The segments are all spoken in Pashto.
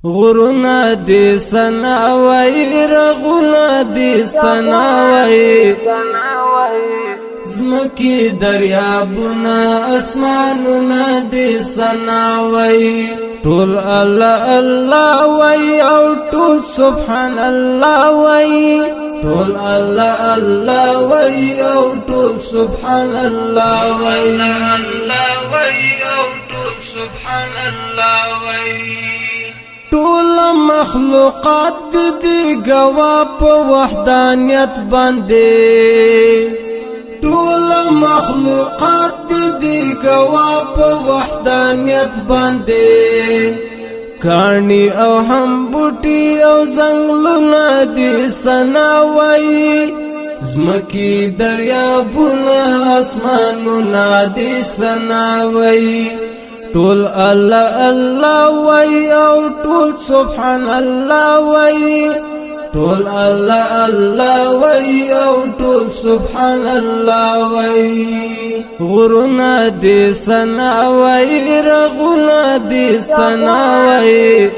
غرونا دی سناوی رغونا دی سناوی زمکی دریابونا اسمانونا دی سناوی طول الله الله وی او طول سبحان الله وی طول الله الله وی او طول سبحان الله وی او طول سبحان الله وی طول مخلوقات دی گوا په وحدانیت باندې طول مخلوقات دی گوا په وحدانیت باندې کانی او هم بوټي او زنګلونه دی سناوي زمکی دریابونه اسمانونه دی سناوي طول الله الله وی او طول سبحان الله وی طول الله الله وی او طول سبحان الله وی غرونا دی سناوی رغونا دی سناوی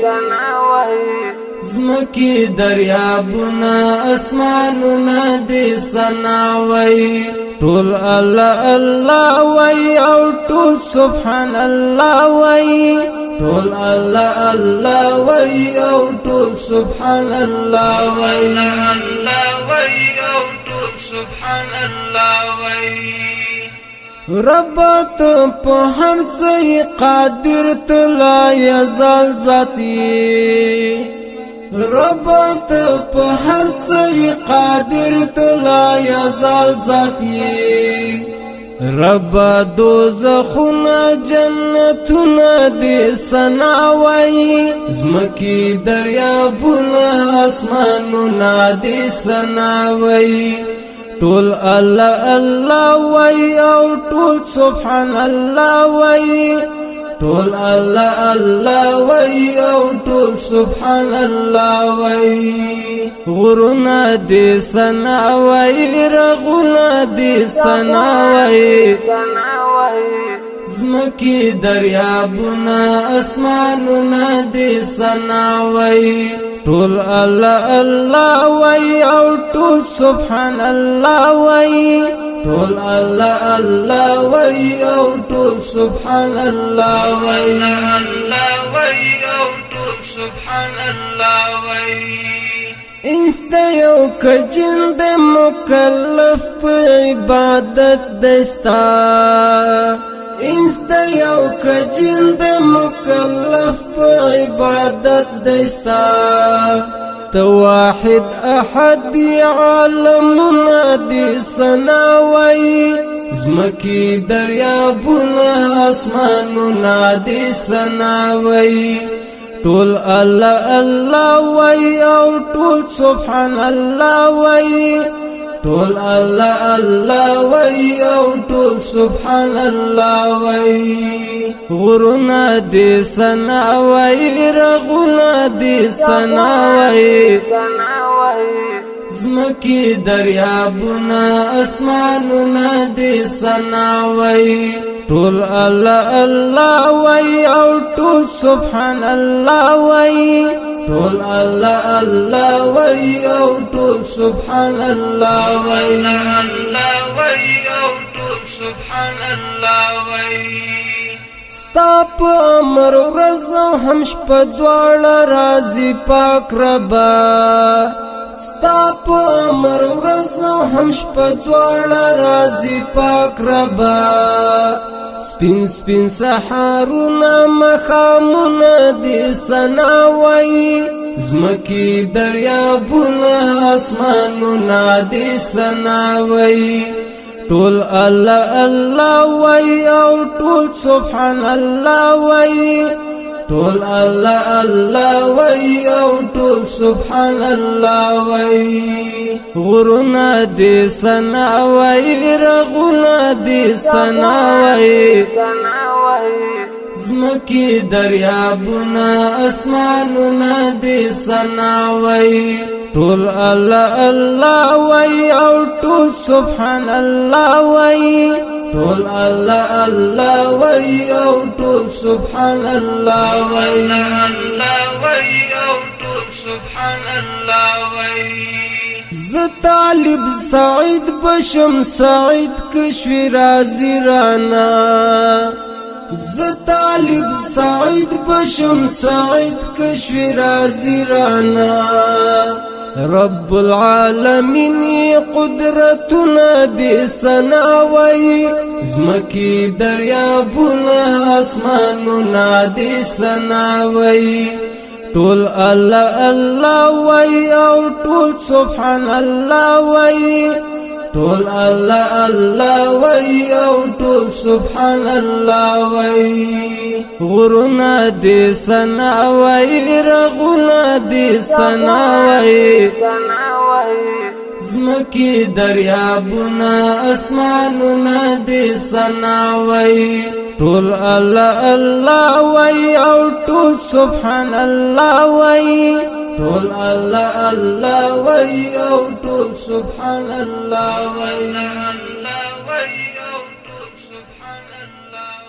زمکی دریابونا اسمانونا دی سناوی طول الله الله وی او طول سبحان الله وی طول الله الله وی او طول سبحان الله وی او طول سبحان الله وی رب تو په هر څه قادر ته لا یزال ذاتی رب ته په هر څه قادر ته لا یزال ذاتی رب دوزخنا جنتنا دی سناوی زمکی دریابنا اسماننا دی سناوی طول الله الله وی او طول سبحان الله وی طول الله الله وی او طول سبحان الله وی غرونا دی سناوی رغونا دی سناوی زمکی دریابونا اسمانونا دی سناوی طول الله الله وی او طول سبحان الله وی طول الله الله وی او طول سبحان الله وی او طول سبحان الله وی است یو کجن د مکلف په عبادت دستا است یو کجن د مکلف په عبادت دستا تو واحد احد عالم نادي سناوي زمکی دریابونه اسمانونه دی سناوي طول الله الله وی او طول سبحان الله وی طول الله الله وی او طول سبحان الله وی غرونا دی سناوی رغونا دی سناوی زمکی دریابونا اسمانونا دی سناوی طول الله الله وی او طول سبحان الله وی طول الله الله وی او طول سبحان الله وی او طول سبحان الله وی ستا په امر ورځ هم شپه دواړه راځي پاک ربا ستا په امر ورځ هم شپه دواړه راځي پاک ربا سپین سپین سحارونه مخامونه دی سناوي زمکی دریابونه اسمانونه دی سناوي طول الله الله وی او طول سبحان الله وی طول الله الله وی او طول سبحان الله وی غرونا دی سناوی رغونا دی سناوی زمکی دریابونا اسمانونا دی سناوی ټول الله الله وای او ټول سبحان الله وای ټول الله الله وای او ټول سبحان الله وای او ټول سبحان الله وای ز طالب سعید بشم سعید کشوی رازی رانا ز طالب سعید بشم سعید کشوی رازی رانا رب العالمین قدرتنا دی سناوی زمکی دریابنا اسماننا دی سناوی ټول الله الله وای او ټول سبحان الله وای ټول الله الله وای او ټول سبحان الله وای غرنا دې سنا وای رغنا دې سنا وای زمکی دریابنا اسماننا دې سنا وای ټول الله الله وای او ټول سبحان الله وای ټول الله الله وای او ټول سبحان الله وای او ټول سبحان الله